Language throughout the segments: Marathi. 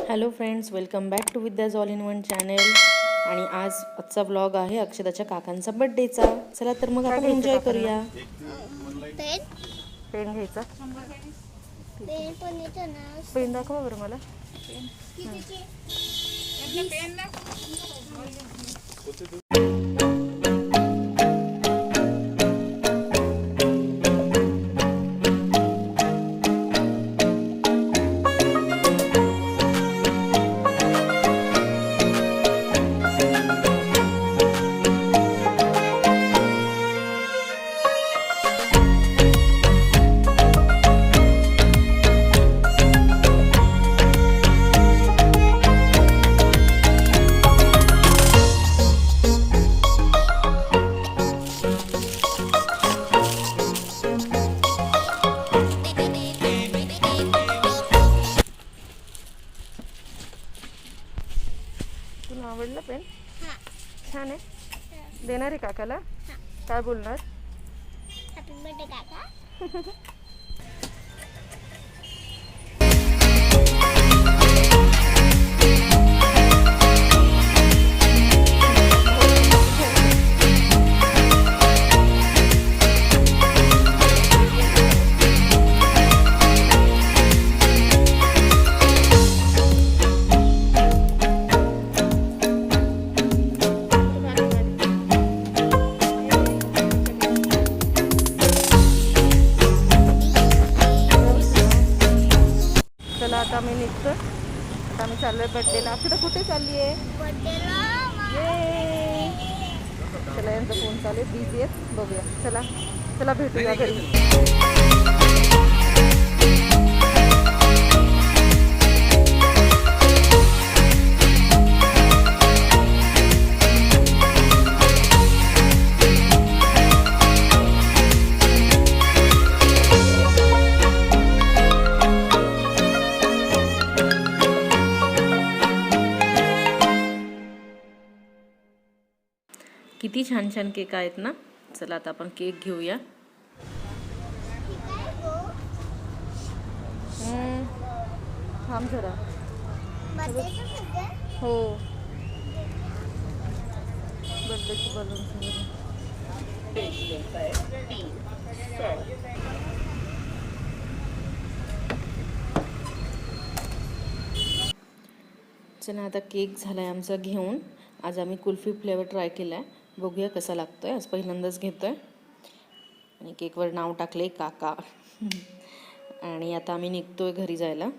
Hello friends, welcome back to Vidya's all in one channel. आणि आजचा व्लॉग आहे अक्षताच्या काकांचा बर्थडेचा. चला तर मग आपण एन्जॉय करूया. पेन घ्यायचा. पेन दाखवा बरं मला. तुला आवडलं पेन? छान आहे. देणार आहे काकाला? काय बोलणार? हॅपी बर्थडे काका. चला आता आम्ही निघतो. आता आम्ही चाललोय बर्थडेला. अक्षता कुठे चालली आहे? चला, यांचा फोन चालू आहे, बिझी आहे. बघूया. चला चला, भेटूया घरी. किती छान छान केक आहेत ना. चला आता आपण केक घेऊया. थांब जरा. हो, बर्थडेचे बलून्स वगैरे. चला आता केक झालाय आमचा घेऊन. आज आम्ही कुल्फी फ्लेवर ट्राय केला आहे. बघूया कसा लागतोय. आज पहिल्यांदाच घेतोय. आणि केकवर नाव टाकले काका. आणि आता आम्ही निघतोय घरी जायला.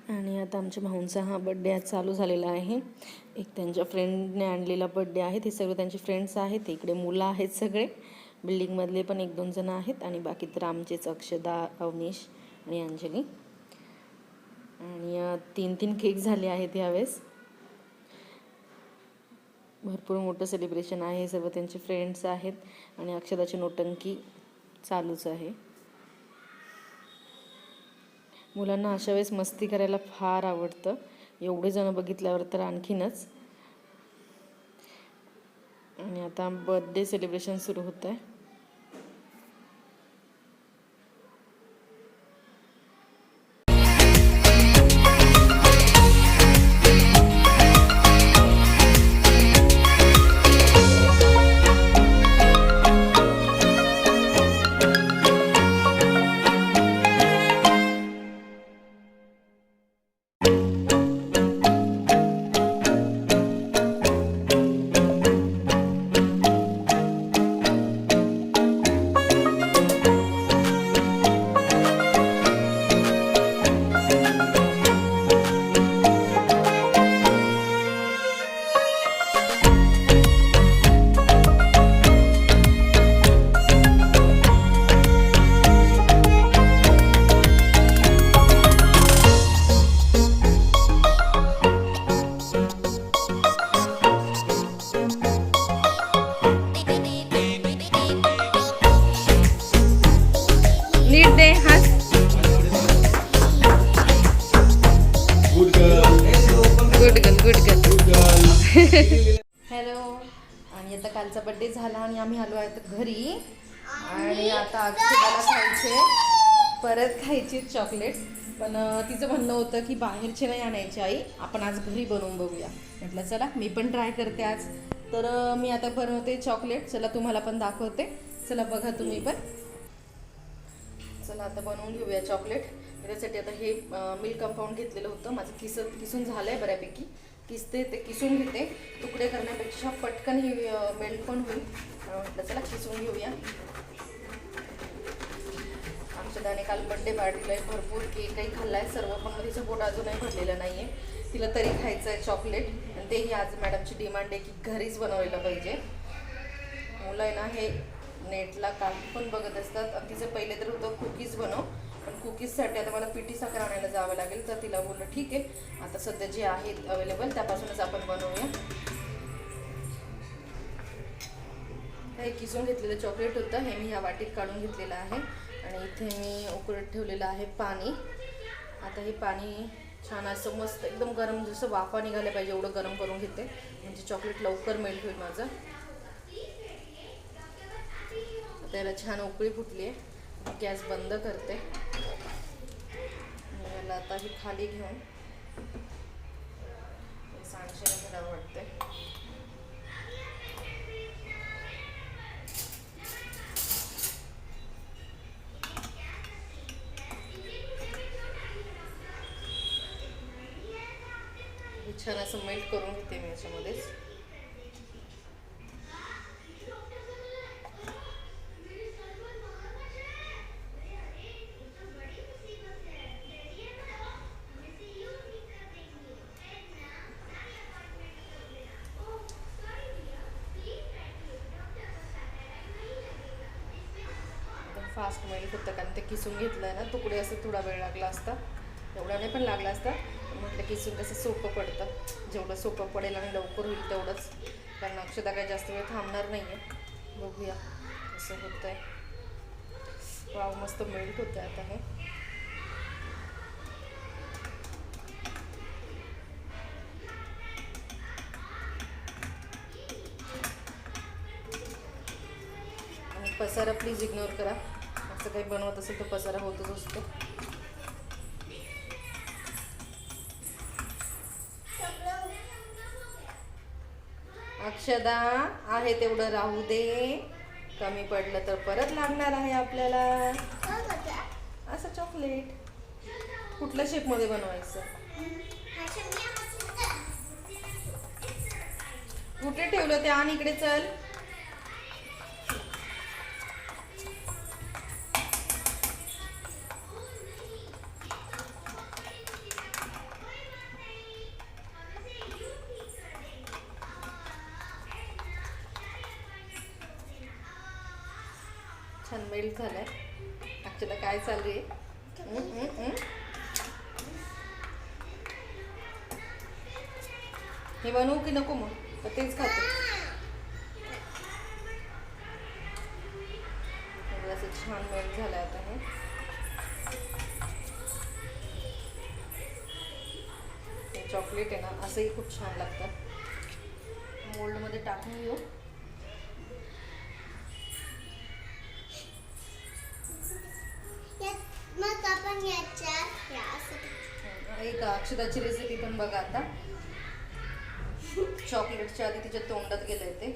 आणि आता आमच्या भाऊंचा हा बड्डे आज चालू झालेला आहे. एक त्यांच्या फ्रेंडने आणलेला बड्डे आहे. ते सगळे त्यांचे फ्रेंड्स आहेत. इकडे मुलं आहेत सगळे. बिल्डिंगमधले पण 1-2 जण आहेत. आणि बाकी तर आमचेच अक्षदा, अवनीश आणि अंजली. आणि 3 केक झाले आहेत यावेळेस. भरपूर मोठं सेलिब्रेशन आहे. सर्व त्यांचे फ्रेंड्स आहेत. आणि अक्षदाची नोटंकी चालूच आहे. मुलांना अशा वेळेस मस्ती करायला फार आवडतं. एवढे जण बघितल्यावर तर आणखीनच. आणि आता बर्थडे सेलिब्रेशन सुरू होत आहे. Good girl. हॅलो. आणि आता कालचा बर्थडे झाला आणि आम्ही आलो आहे घरी. आणि आता अक्षराला खायचे, परत खायची चॉकलेट. पण तिचं म्हणणं होतं की बाहेरचे नाही आणायची आई, आपण आज घरी बनवून बघूया. म्हटलं चला मी पण ट्राय करते आज. तर मी आता बनवते चॉकलेट. चला तुम्हाला पण दाखवते. चला बघा तुम्ही पण. चला आता बनवून घेऊया चॉकलेट. त्यासाठी आता हे मिल्क कंपाऊंड घेतलेलं होतं. माझं किसून झालं आहे बऱ्यापैकी. किसते ते किसून घेते. तुकडे करण्यापेक्षा पटकन ही मेल्ट पण होईल. म्हटलं चला किसून घेऊया. आमच्या दाने काल बड्डे पार्टीला भरपूर केकही खाल्ला आहे सर्व, पण तिचं पोट अजूनही भरलेलं नाही आहे. तिला तरी खायचं आहे चॉकलेट. आणि तेही आज मॅडमची डिमांड आहे की घरीच बनवलेलं पाहिजे. मुलं आहे ना हे नेटला काही पण बघत असतात. आणि तिचं पहिले तर होतं कुकीज बनव, पण कुकीजसाठी आता मला पिठी साखर आणायला जावं लागेल. तर तिला बोललं ठीक आहे, आता सध्या जे आहेत अवेलेबल त्यापासूनच आपण बनवूया. हे किसून घेतलेलं चॉकलेट होतं, हे मी ह्या वाटीत काढून घेतलेलं आहे. आणि इथे मी उकळत ठेवलेलं आहे पाणी. आता हे पाणी छान असं मस्त एकदम गरम, जसं वाफा निघाल्या पाहिजे एवढं गरम करून घेते, म्हणजे चॉकलेट लवकर मेल्ट होईल माझं. आता याला छान उकळी फुटली आहे. गॅस बंद करते. याला आता ही खाली घेऊन सांडशेला घरावं वाटते. छान असं मेल्ट करून घेते मी याच्यामध्येच. फास्ट मेल्ट होतं कारण ते किसून घेतलं आहे ना, तुकडे असं थोडा वेळ लागला असता, एवढा नाही पण लागला असता. म्हटलं किसून कसं सोपं पडतं, जेवढं सोपं पडेल आणि लवकर होईल तेवढंच. कारण अक्षदा काय जास्त वेळ थांबणार नाही आहे. बघूया कसं होतं आहे. वाव मस्त मेल्ट होतं आहे आता हे. आणि पसारा प्लीज इग्नोर करा. असं काही बनवत असेल तर पसारा होतच असतो. अक्षदा आहे तेवढं राहू दे, कमी पडलं तर परत लागणार आहे आपल्याला. असं चॉकलेट कुठल्या शेपमध्ये बनवायचं? कुठे ठेवलं ते? आण इकडे चल. छान मेल्ट झालंय. अक्षदा काय चालू आहे? हे बनवू की नको मग? तर तेच खाते. असं छान मेल्ट झालंय आता हे. चॉकलेट आहे ना असंही खूप छान लागतं. मोल्डमध्ये टाकून घेऊ. एक अक्षदाची रेसिपी पण बघा आता. चॉकलेटच्या आधी तिच्या तोंडात गेलंय ते.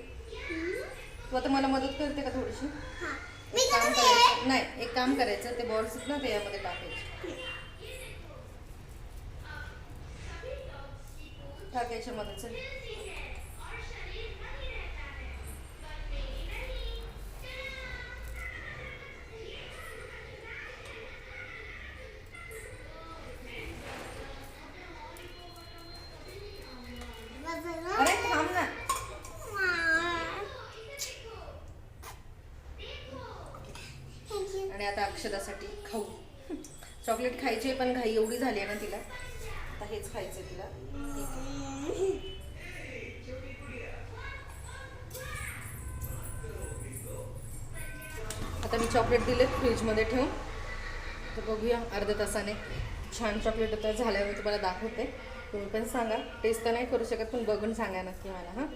तू आता मला मदत करते का थोडीशी? एक काम करायचं, नाही एक काम करायचं, ते बॉल्स आहेत ना ते यामध्ये टाकायचे. टाकायच्या मध्ये चल. अरे थांब ना. आणि आता अक्षदासाठी खाऊ. चॉकलेट खायची पण घाई एवढी झाली आहे ना तिला. आता हेच खायचं तिला. आता मी चॉकलेट दिले फ्रीजमध्ये ठेवून. तर बघूया अर्ध्या तासाने छान चॉकलेट आता झाल्यावर तुम्हाला दाखवते. तुम्ही पण सांगा. टेस्ट तर नाही करू शकत पण बघून सांगा नक्की मला. हां,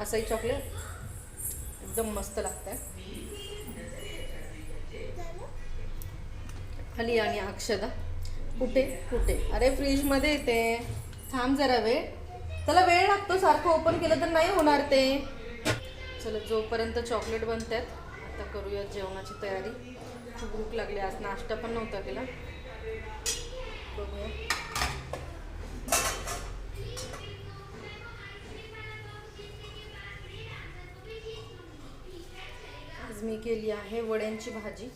असंही चॉकलेट एकदम मस्त लागतंय. खाली आणि अक्षदा कुठे कुठे, अरे फ्रीजमध्ये येते, थांब जरा वेळ. त्याला वेळ लागतो, सारखं ओपन केलं तर नाही होणार ते. चला जोपर्यंत चॉकलेट बनतात आता करूया जेवणाची तयारी. खूप भूक लागली, आज नाश्ता पण नव्हता केला. बघूया. आज मी केली आहे वड्यांची भाजी.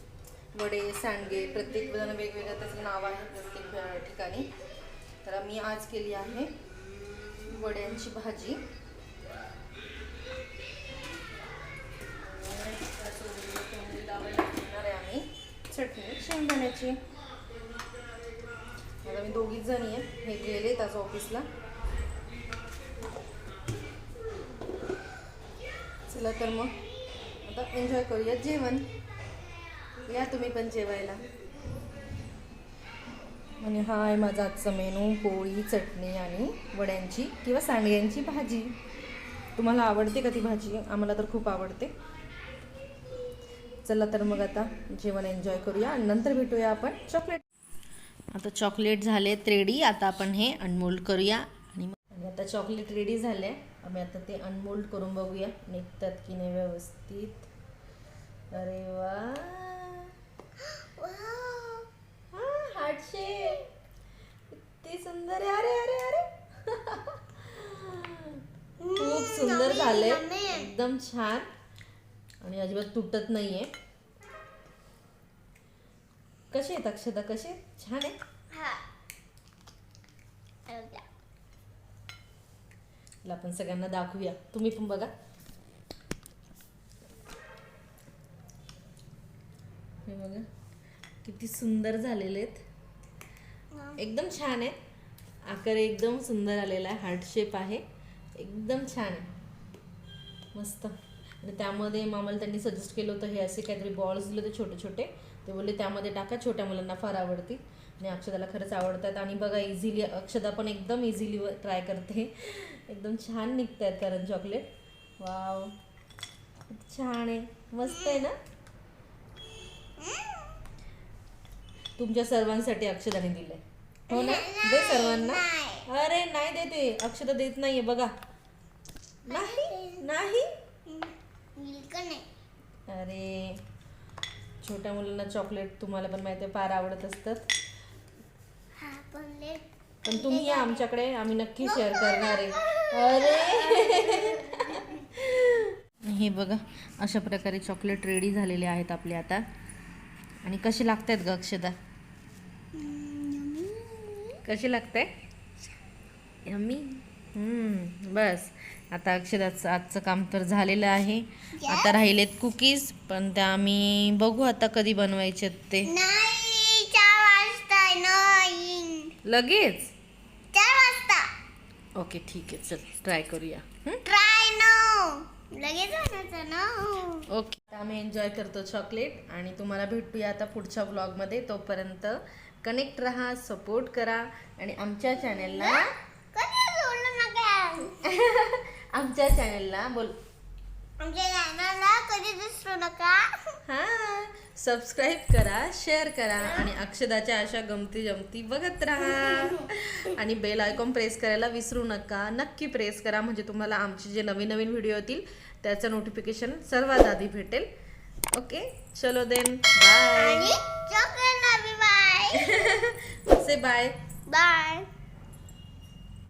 वडे, सांडगे, प्रत्येक जण वेगवेगळं त्याचं नाव आहे प्रत्येक ठिकाणी. तर मी आज केली आहे वड्यांची भाजी. आम्ही चटणी शेंगदाण्याची. आता मी दोघीच जणी आहे, हे गेलेत आज ऑफिसला. चला तर मग आता एन्जॉय करूया जेवण. या तुम्ही पण जेवायला. आणि हा आहे माझा आजचा मेनू, पोळी, चटणी आणि वड्यांची किंवा सांडग्यांची भाजी. तुम्हाला आवडते का ती भाजी? आम्हाला तर खूप आवडते. चला तर मग आता जेवण एन्जॉय करूया आणि नंतर भेटूया आपण चॉकलेट. आता चॉकलेट झालेत रेडी. आता आपण हे अनमोल्ड करूया. आणि आता चॉकलेट रेडी झाले. आम्ही आता ते अनमोल्ड करून बघूया निघतात की नाही व्यवस्थित. अरे वा, हार्ट शेप किती सुंदर आहे. अरे अरे अरे खूप सुंदर झाले, एकदम छान आणि अजिबात तुटत नाहीये. कसे आहेत अक्षदा? कसे? छान आहे. आपण सगळ्यांना दाखवूया, तुम्ही पण बघा. हे बघा किती सुंदर झालेले आहेत. एकदम छान आहे. आकार एकदम सुंदर आलेला आहे. हार्ट शेप आहे, एकदम छान आहे, मस्त. आणि त्यामध्ये मामाला त्यांनी सजेस्ट केलं होतं हे असे काहीतरी बॉल्स दिले होते छोटे छोटे. ते बोलले त्यामध्ये टाका, छोट्या मुलांना फार आवडतील. आणि अक्षदाला खरंच आवडतात. आणि बघा इझिली अक्षदा पण एकदम इझिली ट्राय करते. एकदम छान निघत आहेत कारण चॉकलेट. वाव, छान आहे, मस्त आहे ना. तुमच्या सर्वांसाठी अक्षदाने दिलंय, हो ना? दे सर्वांना. अरे नाही देते, अक्षदा देत नाहीये बघा. नाही नाही, अरे छोट्या मुलांना चॉकलेट तुम्हाला पण माहिती आहे फार आवडत असतात. पण तुम्ही या आमच्याकडे, आम्ही नक्की शेअर करणार आहे. अरे हे बघा अशा प्रकारे चॉकलेट रेडी झालेले आहेत आपले आता. आणि कसे लागतायत ग अक्षदा? कसे लागताय? यम्मी. बस आता अक्षदाचं आजचं काम तर झालेलं आहे. आता राहिलेत कुकीज, पण त्या आम्ही बघू आता कधी बनवायचे ते. लगेच 4 वाजता. ओके ठीक आहे, चल ट्राय करूया. लगेच बनायचं ना. ओके, आम्ही एन्जॉय करतो चॉकलेट आणि तुम्हाला भेटूया आता पुढच्या व्लॉगमध्ये. तोपर्यंत कनेक्ट राहा, सपोर्ट करा आणि आमच्या चॅनेलला आमच्या चॅनेलला कधी विसरू नका. हां, सबस्क्राईब करा, शेअर करा आणि अक्षदाच्या अशा गमती जमती बघत राहा. आणि बेल आयकॉन प्रेस करायला विसरू नका. नक्की प्रेस करा म्हणजे तुम्हाला आमचे जे नवीन नवीन व्हिडिओ येतील त्याचं नोटिफिकेशन सर्वात आधी भेटेल. ओके, चलो देन, बाय. बाय. से बाय. बाय.